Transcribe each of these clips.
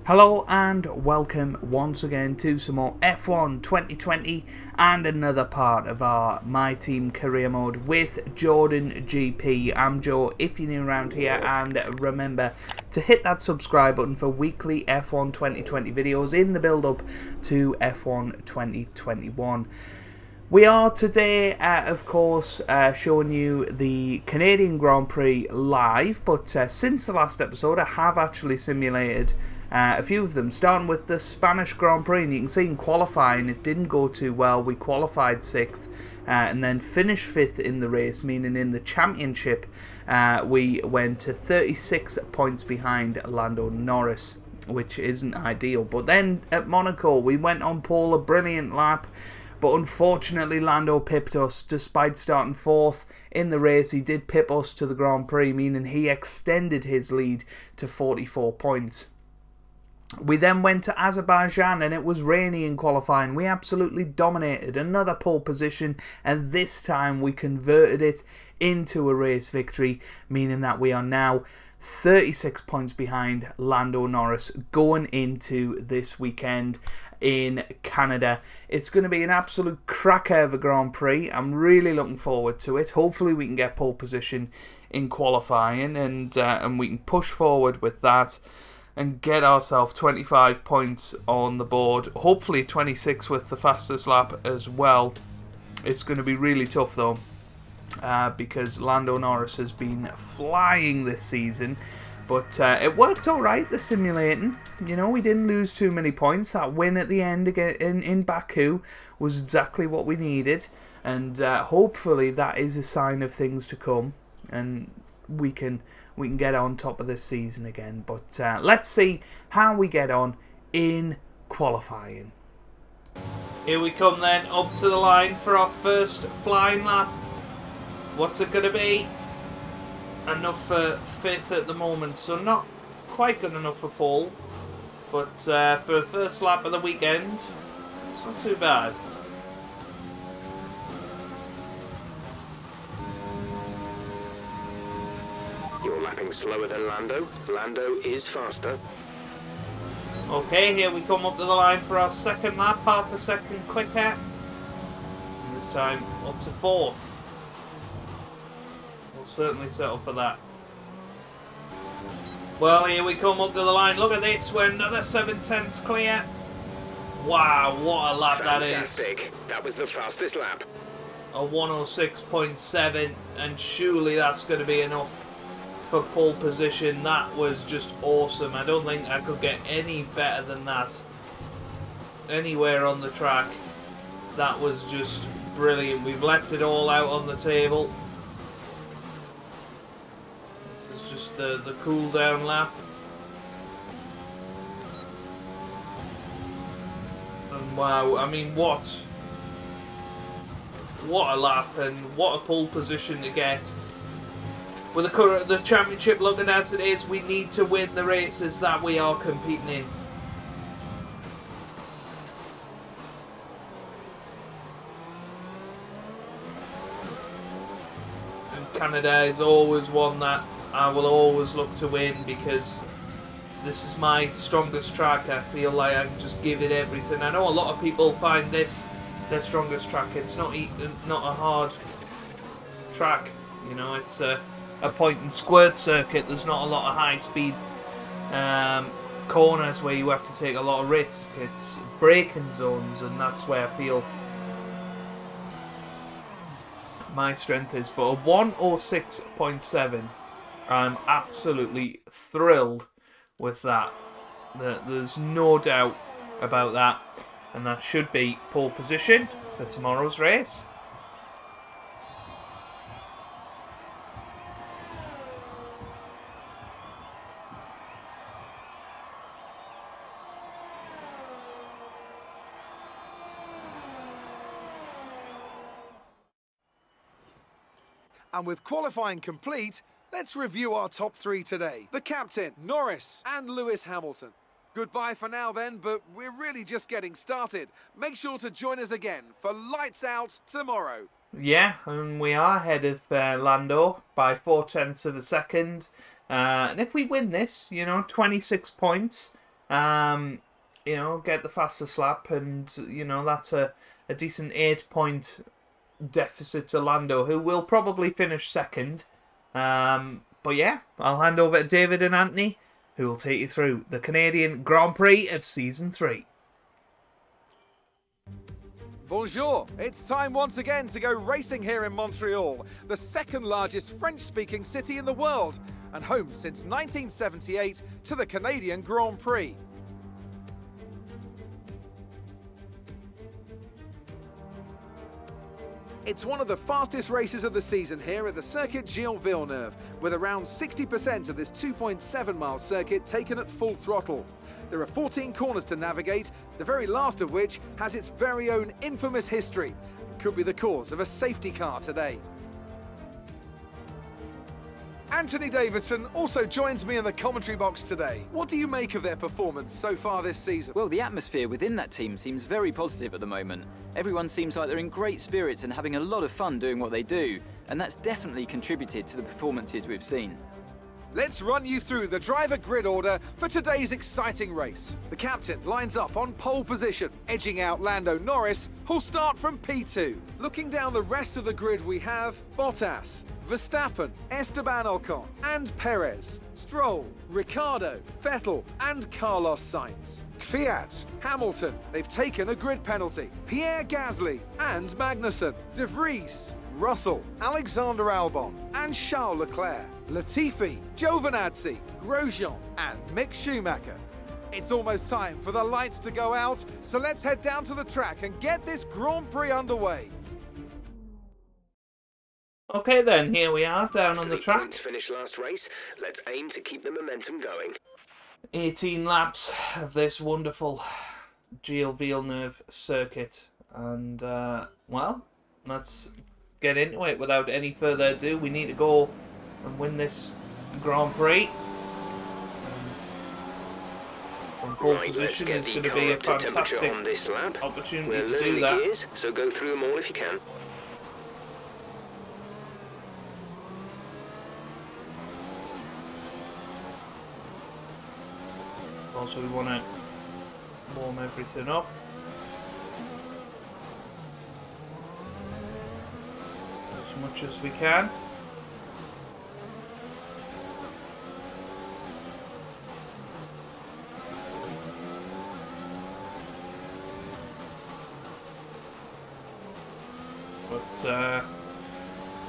Hello and welcome once again to some more F1 2020 and another part of our My Team career mode with Jordan GP. I'm Joe if you're new around here, and remember to hit that subscribe button for weekly F1 2020 videos in the build up to F1 2021. We are today, of course, showing you the Canadian Grand Prix live, but since the last episode I have actually simulated a few of them, starting with the Spanish Grand Prix, and you can see in qualifying it didn't go too well. We qualified 6th and then finished 5th in the race, meaning in the championship we went to 36 points behind Lando Norris, which isn't ideal. But then at Monaco we went on pole, a brilliant lap, but unfortunately Lando pipped us. Despite starting 4th in the race, he did pip us to the Grand Prix, meaning he extended his lead to 44 points. We then went to Azerbaijan and it was rainy in qualifying. We absolutely dominated, another pole position, and this time we converted it into a race victory, meaning that we are now 36 points behind Lando Norris going into this weekend in Canada. It's going to be an absolute cracker of a Grand Prix. I'm really looking forward to it. Hopefully we can get pole position in qualifying and we can push forward with that and get ourselves 25 points on the board. Hopefully 26 with the fastest lap as well. It's going to be really tough though, because Lando Norris has been flying this season. But it worked alright, the simulating. You know, we didn't lose too many points. That win at the end again in Baku was exactly what we needed. And hopefully that is a sign of things to come. And we can get on top of this season again. But let's see how we get on in qualifying. Here we come then, up to the line for our first flying lap. What's it going to be? Enough for 5th at the moment, so not quite good enough for pole. But for the first lap of the weekend, it's not too bad. You're lapping slower than Lando. Lando is faster. Okay, here we come up to the line for our second lap, half a second quicker. And this time up to 4th. We'll certainly settle for that. Well, here we come up to the line. Look at this, we're another 7/10 clear. Wow, what a lap that is. Fantastic. That was the fastest lap. A 106.7, and surely that's going to be enough for pole position. That was just awesome. I don't think I could get any better than that anywhere on the track. That was just brilliant. We've left it all out on the table. This is just the cool down lap. And wow, I mean, what a lap, and what a pole position to get. With the championship looking as it is, we need to win the races that we are competing in. And Canada is always one that I will always look to win, because this is my strongest track. I feel like I can just give it everything. I know a lot of people find this their strongest track. It's not a hard track, you know, it's a point and squirt circuit. There's not a lot of high speed corners where you have to take a lot of risk. It's braking zones, and that's where I feel my strength is. But a 106.7, I'm absolutely thrilled with that. There's no doubt about that, and that should be pole position for tomorrow's race. And with qualifying complete, let's review our top 3 today. The captain, Norris and Lewis Hamilton. Goodbye for now then, but we're really just getting started. Make sure to join us again for Lights Out tomorrow. Yeah, and we are ahead of Lando by 0.4 of a second. And if we win this, you know, 26 points, You know, get the fastest lap, and you know that's a decent 8-point deficit to Lando, who will probably finish second. But yeah, I'll hand over to David and Anthony, who will take you through the Canadian Grand Prix of Season 3. Bonjour! It's time once again to go racing here in Montreal, the second largest French-speaking city in the world, and home since 1978 to the Canadian Grand Prix. It's one of the fastest races of the season here at the Circuit Gilles Villeneuve, with around 60% of this 2.7-mile circuit taken at full throttle. There are 14 corners to navigate, the very last of which has its very own infamous history. It could be the cause of a safety car today. Anthony Davidson also joins me in the commentary box today. What do you make of their performance so far this season? Well, the atmosphere within that team seems very positive at the moment. Everyone seems like they're in great spirits and having a lot of fun doing what they do, and that's definitely contributed to the performances we've seen. Let's run you through the driver grid order for today's exciting race. The captain lines up on pole position, edging out Lando Norris, who'll start from P2. Looking down the rest of the grid, we have Bottas, Verstappen, Esteban Ocon, and Perez, Stroll, Ricciardo, Vettel, and Carlos Sainz. Kvyat, Hamilton, they've taken a grid penalty. Pierre Gasly and Magnussen, De Vries, Russell, Alexander Albon, and Charles Leclerc. Latifi, Giovinazzi, Grosjean, and Mick Schumacher. It's almost time for the lights to go out, so let's head down to the track and get this Grand Prix underway. Okay then, here we are, down on the track. Points finish last race. Let's aim to keep the momentum going. 18 laps of this wonderful Gilles Villeneuve circuit. And, well, let's get into it without any further ado. We need to go and win this Grand Prix. From pole position is going to be a fantastic on this lap. opportunity We're to do learning that. the gears, so go through them all if you can. Also, we want to warm everything up. As much as we can. But,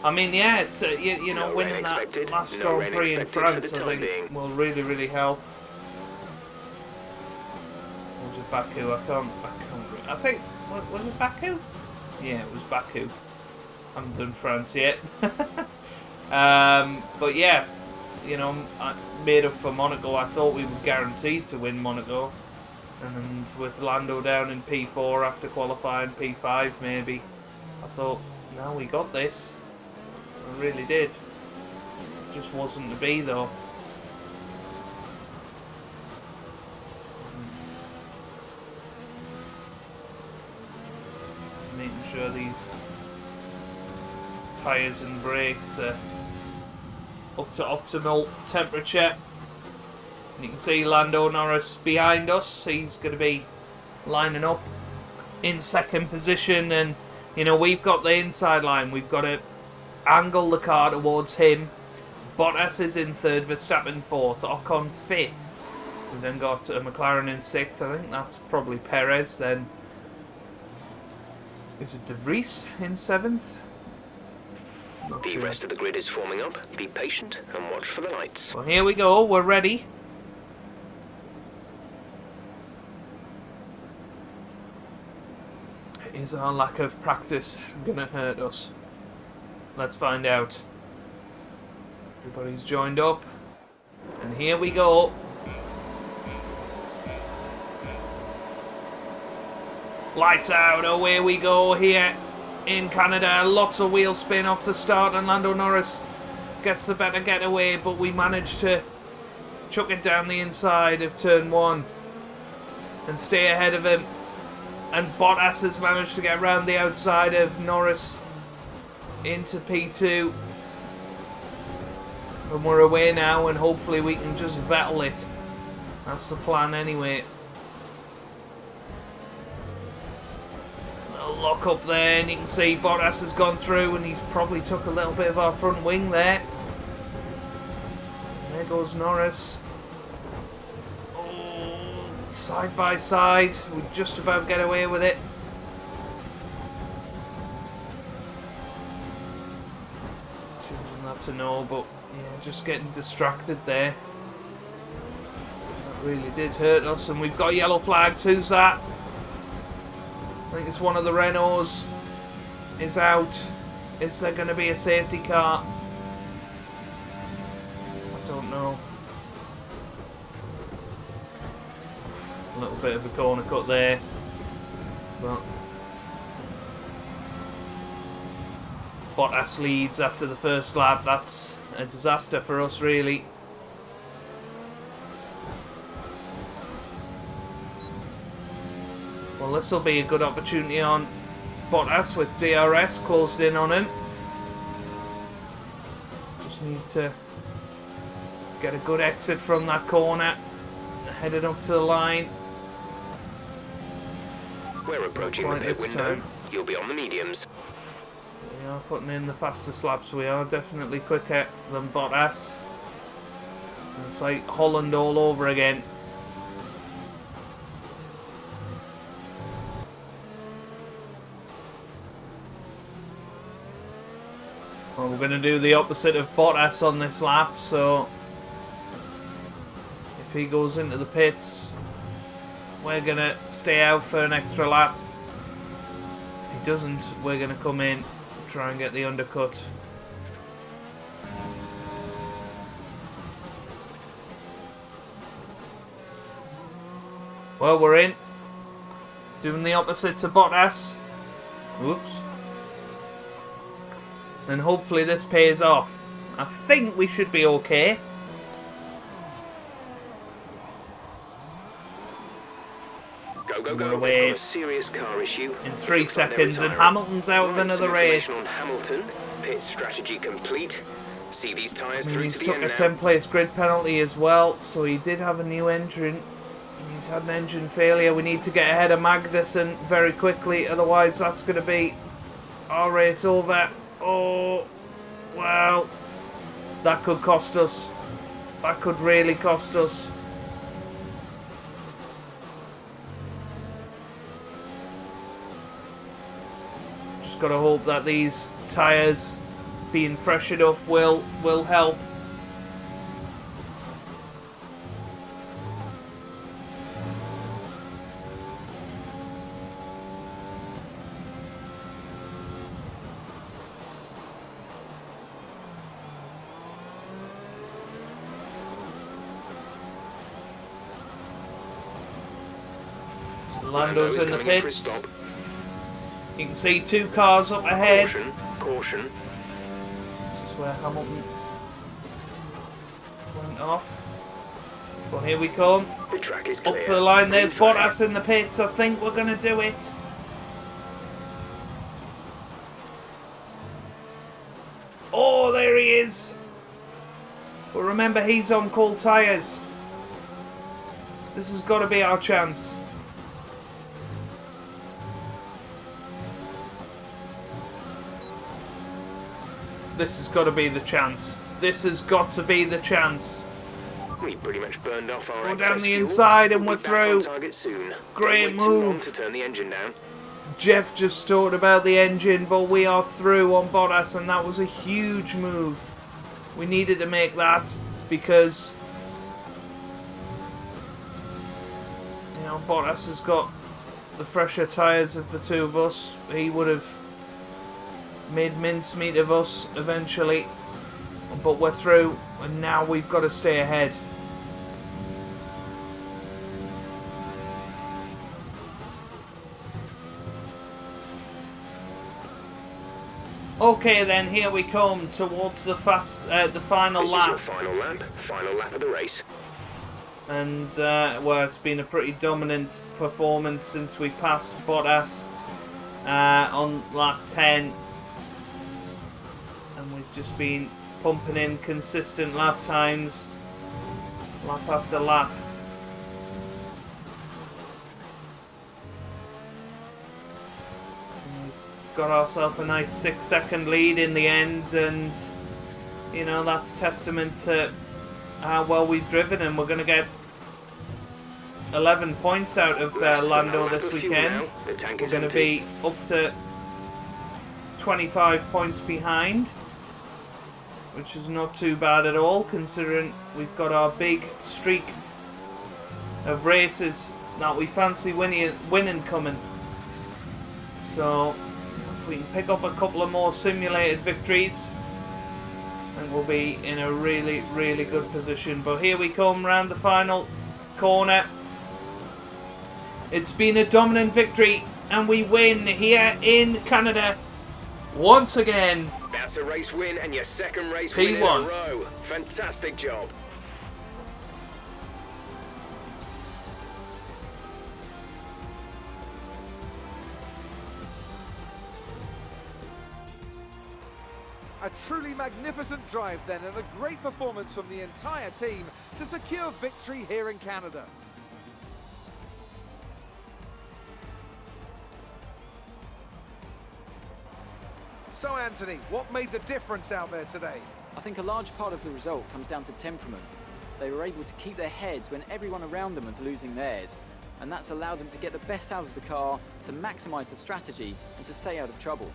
I mean, yeah, it's, you know, No winning rain that expected. last No Grand rain Prix in expected for France, the I time think, being. will really, really help. Or was it Baku? I think, was it Baku? Yeah, it was Baku. I haven't done France yet. But yeah, you know, I made up for Monaco. I thought we were guaranteed to win Monaco. And with Lando down in P4 after qualifying, P5 maybe, I thought, no, we got this. I really did. It just wasn't to be though. Making sure these tyres and brakes are up to optimal temperature. And you can see Lando Norris behind us. He's going to be lining up in second position, and you know, we've got the inside line. We've got to angle the car towards him. Bottas is in third, Verstappen fourth, Ocon fifth. We've then got a McLaren in sixth. I think that's probably Perez. Then is it De Vries in seventh? The rest of the grid is forming up. Be patient and watch for the lights. Well, here we go. We're ready. Is our lack of practice gonna hurt us? Let's find out. Everybody's joined up. And here we go. Lights out, away we go here in Canada. Lots of wheel spin off the start, and Lando Norris gets the better getaway, but we managed to chuck it down the inside of turn one and stay ahead of him. And Bottas has managed to get around the outside of Norris into P2. And we're away now, and hopefully we can just Vettel it That's the plan anyway. Little lock up there, and you can see Bottas has gone through, and he's probably took a little bit of our front wing there. There goes Norris. Oh, side by side. We just about get away with it. Choosing not to know, but yeah, just getting distracted there. That really did hurt us, and we've got yellow flags. Who's that? I think it's one of the Renaults is out. Is there going to be a safety car? I don't know. A little bit of a corner cut there. But Bottas leads after the first lap. That's a disaster for us, really. Well, this will be a good opportunity on Bottas with DRS closed in on him. Just need to get a good exit from that corner. Headed up to the line. We're approaching the pit window. You'll be on the mediums. We are putting in the fastest laps. We are definitely quicker than Bottas. It's like Holland all over again. Well, we're going to do the opposite of Bottas on this lap, so if he goes into the pits, we're going to stay out for an extra lap. If he doesn't, we're going to come in, try and get the undercut. Well, we're in. Doing the opposite to Bottas. Oops. And hopefully this pays off. I think we should be okay. Go, go, go. We've got a serious car issue. In 3 seconds, and Hamilton's out of another race. On Hamilton. Pit strategy complete. See these tyres through he's to the took end a now. 10-place grid penalty as well, so he did have a new entrant. He's had an engine failure. We need to get ahead of Magnussen very quickly, otherwise that's going to be our race over. Oh, well, that could cost us. That could really cost us. Just got to hope that these tyres being fresh enough will help. Lando's in the pits. You can see 2 cars up ahead. Caution. This is where Hamilton went off. Well, here we come. The track is clear. Up to the line. There's Bottas in the pits. I think we're going to do it. Oh, there he is. But remember, he's on cold tyres. This has got to be our chance. This has got to be the chance. This has got to be the chance. We pretty much burned off our Go excess down the fuel. inside and We'll we're be back on through. target soon. Great Don't wait too long move. to turn the engine down. Jeff just talked about the engine, but we are through on Bottas, and that was a huge move. We needed to make that because, you know, Bottas has got the fresher tyres of the two of us. He would have made mincemeat of us eventually, but we're through, and now we've got to stay ahead. Okay then, here we come towards the final This lap. is your final lap of the race. And, well, it's been a pretty dominant performance since we passed Bottas on lap 10. And we've just been pumping in consistent lap times, lap after lap. got ourselves a nice 6-second lead in the end, and you know, that's testament to how well we've driven, and we're going to get 11 points out of Lando this weekend. We're going to be up to 25 points behind, which is not too bad at all, considering we've got our big streak of races that we fancy winning coming. So if we can pick up a couple of more simulated victories, I think we'll be in a really, really good position. But here we come round the final corner. It's been a dominant victory, and we win here in Canada once again. That's a race win and your second race P1. win in a row. Fantastic job. A truly magnificent drive then, and a great performance from the entire team to secure victory here in Canada. So Anthony, what made the difference out there today? I think a large part of the result comes down to temperament. They were able to keep their heads when everyone around them was losing theirs, and that's allowed them to get the best out of the car, to maximise the strategy, and to stay out of trouble.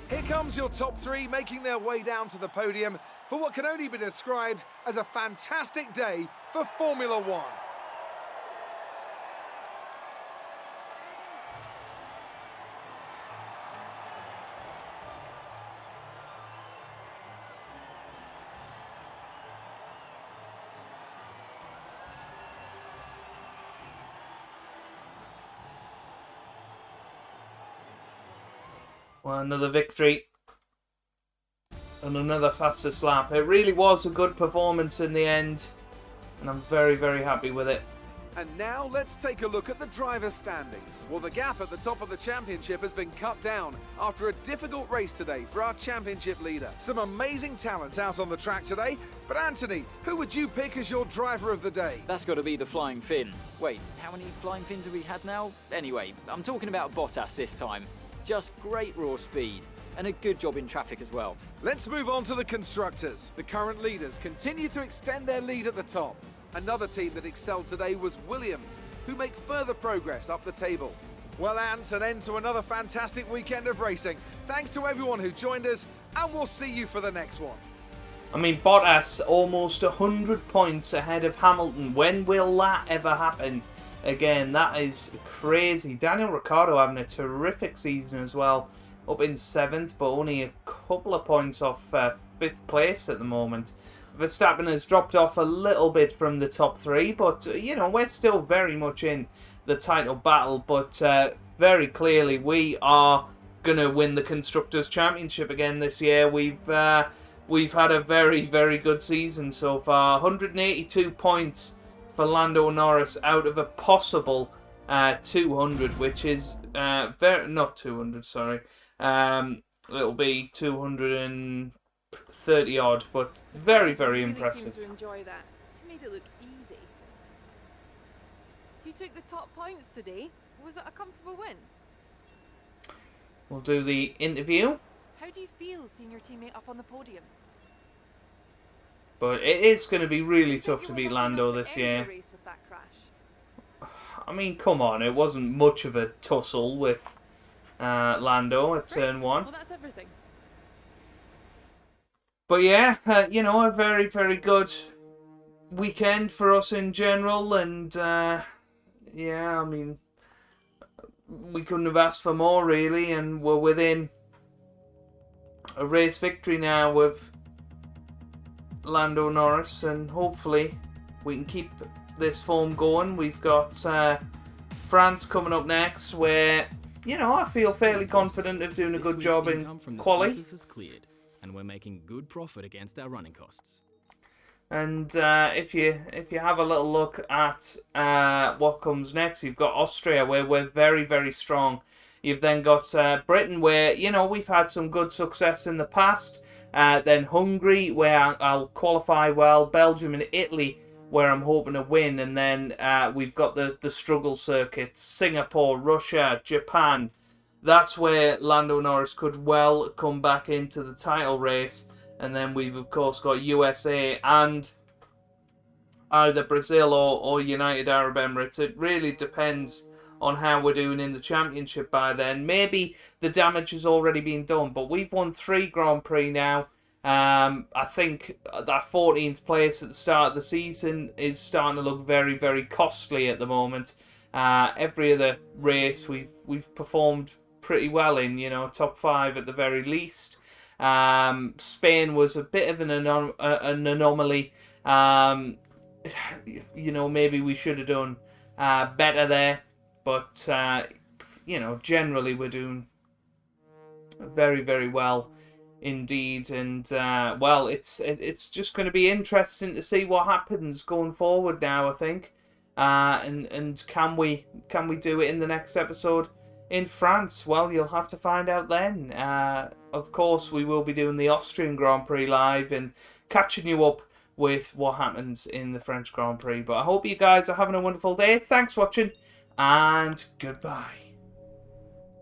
Here comes your top three making their way down to the podium for what can only be described as a fantastic day for Formula One. Well, another victory and another fastest lap. It really was a good performance in the end, and I'm very, very happy with it. And now let's take a look at the driver's standings. Well, the gap at the top of the championship has been cut down after a difficult race today for our championship leader. Some amazing talent out on the track today, but Anthony, who would you pick as your driver of the day? That's got to be the Flying Finn. Wait, how many Flying Fins have we had now? Anyway, I'm talking about Bottas this time. Just great raw speed, and a good job in traffic as well. Let's move on to the constructors. The current leaders continue to extend their lead at the top. Another team that excelled today was Williams, who make further progress up the table. Well, Ant, an end to another fantastic weekend of racing. Thanks to everyone who joined us, and we'll see you for the next one. I mean, Bottas almost 100 points ahead of Hamilton. When will that ever happen? Again, that is crazy. Daniel Ricciardo having a terrific season as well. Up in 7th, but only a couple of points off 5th place at the moment. Verstappen has dropped off a little bit from the top 3, but, you know, we're still very much in the title battle. But very clearly, we are going to win the Constructors' Championship again this year. We've had a very, very good season so far. 182 points for Lando Norris out of a possible 200, which is not 200, sorry. It'll be 230 odd, but very, very impressive. Seemed to enjoy that. It made it look easy. You took the top points today. Was it a comfortable win? We'll do the interview. How do you feel seeing your teammate up on the podium? But it is going to be really You tough think to you beat were lucky Lando not to this end year. the race with that crash? I mean, come on, it wasn't much of a tussle with Lando at turn 1. Well, that's everything. But yeah, you know, a very, very good weekend for us in general. And yeah, I mean, we couldn't have asked for more, really. And we're within a race victory now with Lando Norris, and hopefully we can keep this form going. We've got France coming up next, where, you know, I feel fairly confident of doing a good job in quali. Is cleared, and we're making good profit against our running costs. And if you have a little look at what comes next, you've got Austria, where we're very, very strong. You've then got Britain, where, you know, we've had some good success in the past. Then Hungary, where I'll qualify well. Belgium and Italy, where I'm hoping to win. And then we've got the struggle circuits: Singapore, Russia, Japan, that's where Lando Norris could well come back into the title race. And then we've, of course, got USA and either Brazil or United Arab Emirates. It really depends on how we're doing in the championship by then. Maybe the damage has already been done, but we've won 3 Grand Prix now. I think that 14th place at the start of the season is starting to look very, very costly at the moment. Every other race we've performed pretty well in, you know, top 5 at the very least. Spain was a bit of an anomaly. You know, maybe we should have done better there. But, you know, generally we're doing very, very well indeed. And, well, it's just going to be interesting to see what happens going forward now, I think. And can we do it in the next episode in France? Well, you'll have to find out then. Of course, we will be doing the Austrian Grand Prix live and catching you up with what happens in the French Grand Prix. But I hope you guys are having a wonderful day. Thanks for watching. And goodbye.